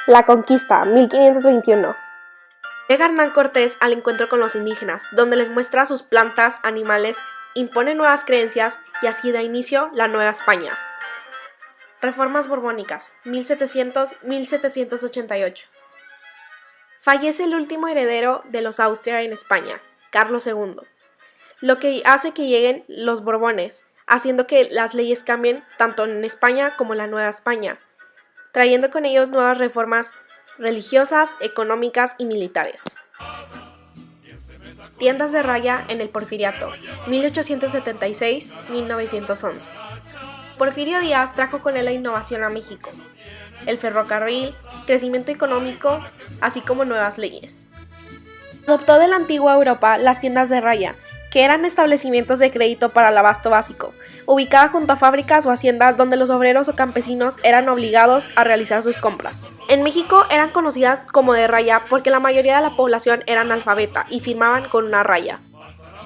La conquista, 1521. Llega Hernán Cortés al encuentro con los indígenas, donde les muestra sus plantas, animales, impone nuevas creencias y así da inicio la Nueva España. Reformas borbónicas, 1700-1788. Fallece el último heredero de los Austria en España, Carlos II, lo que hace que lleguen los Borbones, haciendo que las leyes cambien tanto en España como en la Nueva España, trayendo con ellos nuevas reformas religiosas, económicas y militares. Tiendas de raya en el Porfiriato, 1876-1911. Porfirio Díaz trajo con él la innovación a México, el ferrocarril, crecimiento económico, así como nuevas leyes. Adoptó de la antigua Europa las tiendas de raya, que eran establecimientos de crédito para el abasto básico, ubicada junto a fábricas o haciendas donde los obreros o campesinos eran obligados a realizar sus compras. En México eran conocidas como de raya porque la mayoría de la población era analfabeta y firmaban con una raya.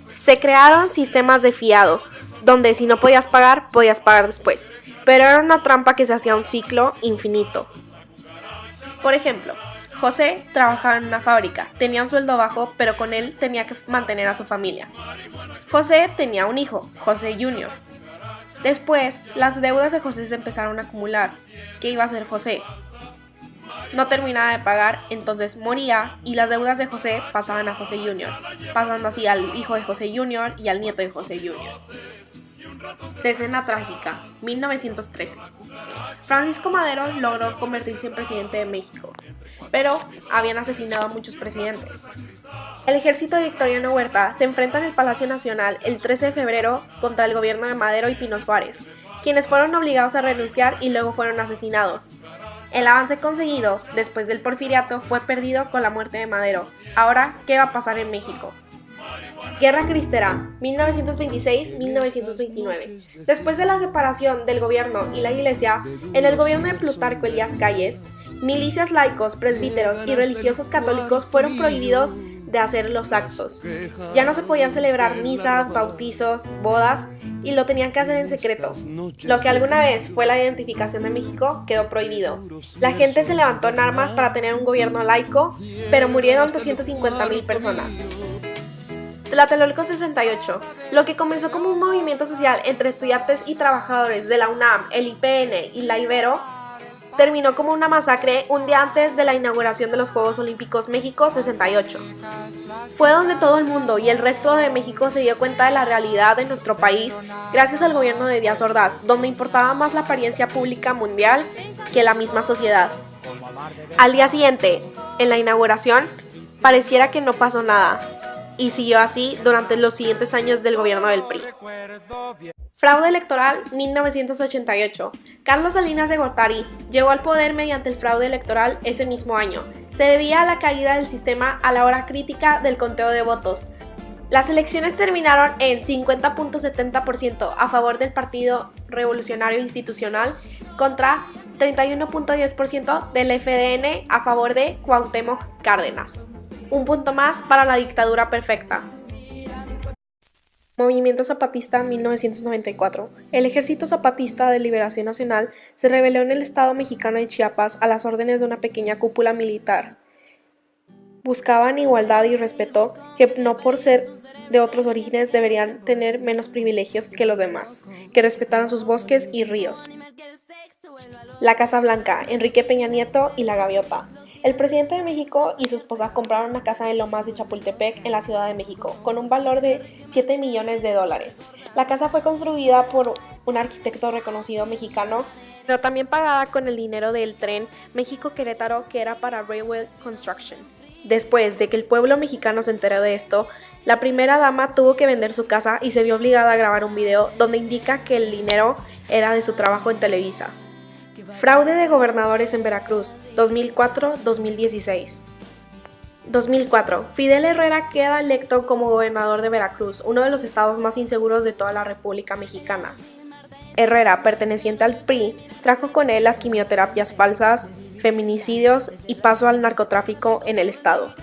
Se crearon sistemas de fiado, donde si no podías pagar después, pero era una trampa que se hacía un ciclo infinito. Por ejemplo, José trabajaba en una fábrica, tenía un sueldo bajo, pero con él tenía que mantener a su familia. José tenía un hijo, José Jr. Después, las deudas de José se empezaron a acumular. ¿Qué iba a hacer José? No terminaba de pagar, entonces moría y las deudas de José pasaban a José Jr., pasando así al hijo de José Jr. y al nieto de José Jr. Escena trágica, 1913. Francisco Madero logró convertirse en presidente de México, pero habían asesinado a muchos presidentes. El ejército de Victoriano Huerta se enfrenta en el Palacio Nacional el 13 de febrero contra el gobierno de Madero y Pino Suárez, quienes fueron obligados a renunciar y luego fueron asesinados. El avance conseguido después del Porfiriato fue perdido con la muerte de Madero. Ahora, ¿qué va a pasar en México? Guerra Cristera, 1926-1929. Después de la separación del gobierno y la iglesia, en el gobierno de Plutarco Elías Calles, milicias laicos, presbíteros y religiosos católicos fueron prohibidos de hacer los actos. Ya no se podían celebrar misas, bautizos, bodas y lo tenían que hacer en secreto. Lo que alguna vez fue la identificación de México quedó prohibido. La gente se levantó en armas para tener un gobierno laico, pero murieron 250,000 personas. Tlatelolco 68, lo que comenzó como un movimiento social entre estudiantes y trabajadores de la UNAM, el IPN y la Ibero, terminó como una masacre un día antes de la inauguración de los Juegos Olímpicos México 68. Fue donde todo el mundo y el resto de México se dio cuenta de la realidad de nuestro país gracias al gobierno de Díaz Ordaz, donde importaba más la apariencia pública mundial que la misma sociedad. Al día siguiente, en la inauguración, pareciera que no pasó nada, y siguió así durante los siguientes años del gobierno del PRI. Fraude electoral 1988. Carlos Salinas de Gortari llegó al poder mediante el fraude electoral ese mismo año. Se debía a la caída del sistema a la hora crítica del conteo de votos. Las elecciones terminaron en 50.70% a favor del Partido Revolucionario Institucional contra 31.10% del FDN a favor de Cuauhtémoc Cárdenas. Un punto más para la dictadura perfecta. Movimiento Zapatista 1994. El Ejército Zapatista de Liberación Nacional se rebeló en el estado mexicano de Chiapas a las órdenes de una pequeña cúpula militar. Buscaban igualdad y respeto, que no por ser de otros orígenes deberían tener menos privilegios que los demás, que respetaran sus bosques y ríos. La Casa Blanca, Enrique Peña Nieto y la Gaviota. El presidente de México y su esposa compraron una casa en Lomas de Chapultepec, en la Ciudad de México, con un valor de $7 millones. La casa fue construida por un arquitecto reconocido mexicano, pero también pagada con el dinero del tren México-Querétaro, que era para Railway Construction. Después de que el pueblo mexicano se enteró de esto, la primera dama tuvo que vender su casa y se vio obligada a grabar un video donde indica que el dinero era de su trabajo en Televisa. Fraude de gobernadores en Veracruz, 2004-2016. 2004. Fidel Herrera queda electo como gobernador de Veracruz, uno de los estados más inseguros de toda la República Mexicana. Herrera, perteneciente al PRI, trajo con él las quimioterapias falsas, feminicidios y paso al narcotráfico en el estado.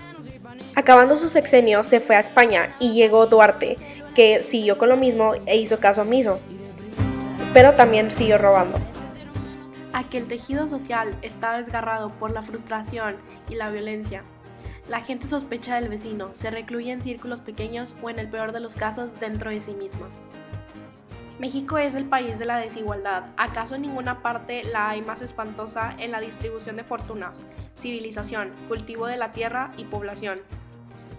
Acabando su sexenio, se fue a España y llegó Duarte, que siguió con lo mismo e hizo caso omiso, pero también siguió robando. a que el tejido social está desgarrado por la frustración y la violencia. La gente sospecha del vecino, se recluye en círculos pequeños o, en el peor de los casos, dentro de sí misma. México es el país de la desigualdad. ¿Acaso en ninguna parte la hay más espantosa en la distribución de fortunas, civilización, cultivo de la tierra y población?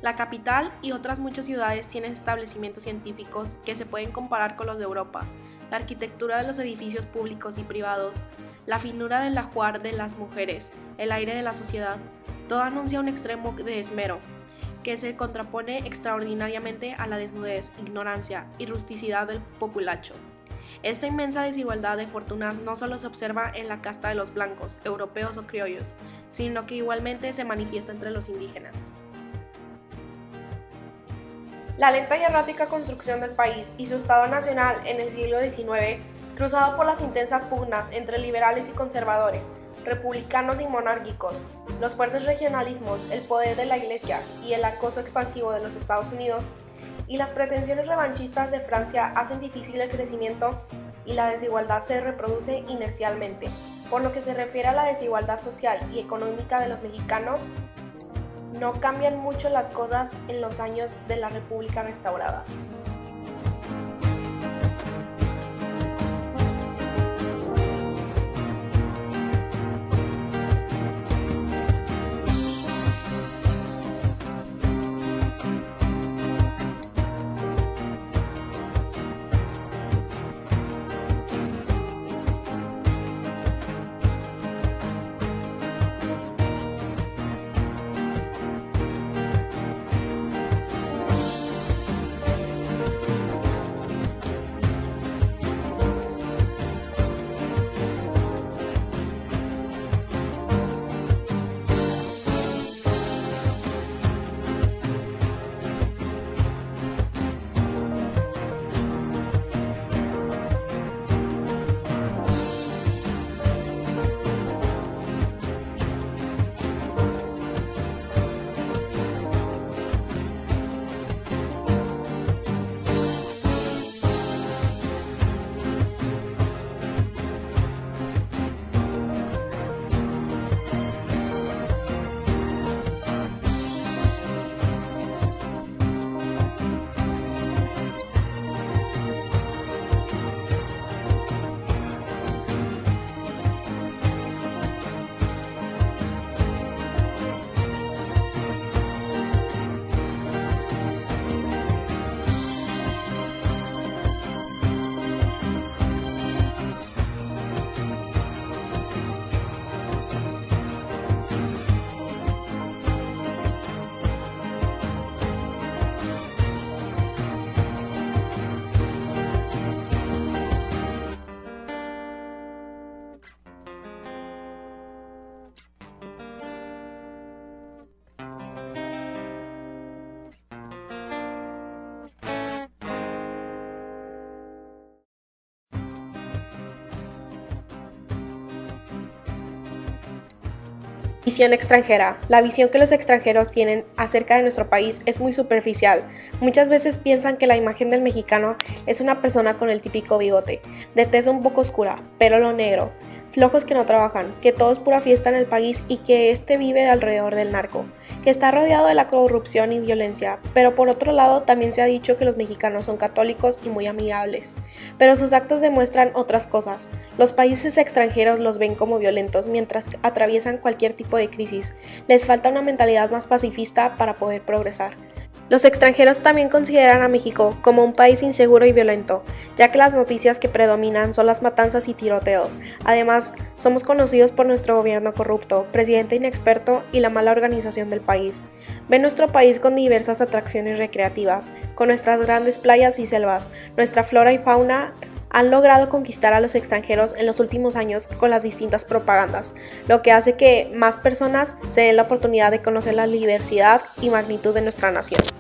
La capital y otras muchas ciudades tienen establecimientos científicos que se pueden comparar con los de Europa. La arquitectura de los edificios públicos y privados, la finura del ajuar de las mujeres, el aire de la sociedad, todo anuncia un extremo de esmero, que se contrapone extraordinariamente a la desnudez, ignorancia y rusticidad del populacho. Esta inmensa desigualdad de fortunas no solo se observa en la casta de los blancos, europeos o criollos, sino que igualmente se manifiesta entre los indígenas. La lenta y errática construcción del país y su estado nacional en el siglo XIX, cruzado por las intensas pugnas entre liberales y conservadores, republicanos y monárquicos, los fuertes regionalismos, el poder de la Iglesia y el acoso expansivo de los Estados Unidos, y las pretensiones revanchistas de Francia hacen difícil el crecimiento y la desigualdad se reproduce inercialmente. Por lo que se refiere a la desigualdad social y económica de los mexicanos, no cambian mucho las cosas en los años de la República restaurada. Visión extranjera. La visión que los extranjeros tienen acerca de nuestro país es muy superficial. Muchas veces piensan que la imagen del mexicano es una persona con el típico bigote, de tez un poco oscura, pelo negro, flojos que no trabajan, que todo es pura fiesta en el país y que vive alrededor del narco, que está rodeado de la corrupción y violencia. Pero por otro lado también se ha dicho que los mexicanos son católicos y muy amigables, pero sus actos demuestran otras cosas. Los países extranjeros los ven como violentos mientras atraviesan cualquier tipo de crisis. Les falta una mentalidad más pacifista para poder progresar. Los extranjeros también consideran a México como un país inseguro y violento, ya que las noticias que predominan son las matanzas y tiroteos. Además, somos conocidos por nuestro gobierno corrupto, presidente inexperto y la mala organización del país. Ven nuestro país con diversas atracciones recreativas, con nuestras grandes playas y selvas. Nuestra flora y fauna han logrado conquistar a los extranjeros en los últimos años con las distintas propagandas, lo que hace que más personas se den la oportunidad de conocer la diversidad y magnitud de nuestra nación.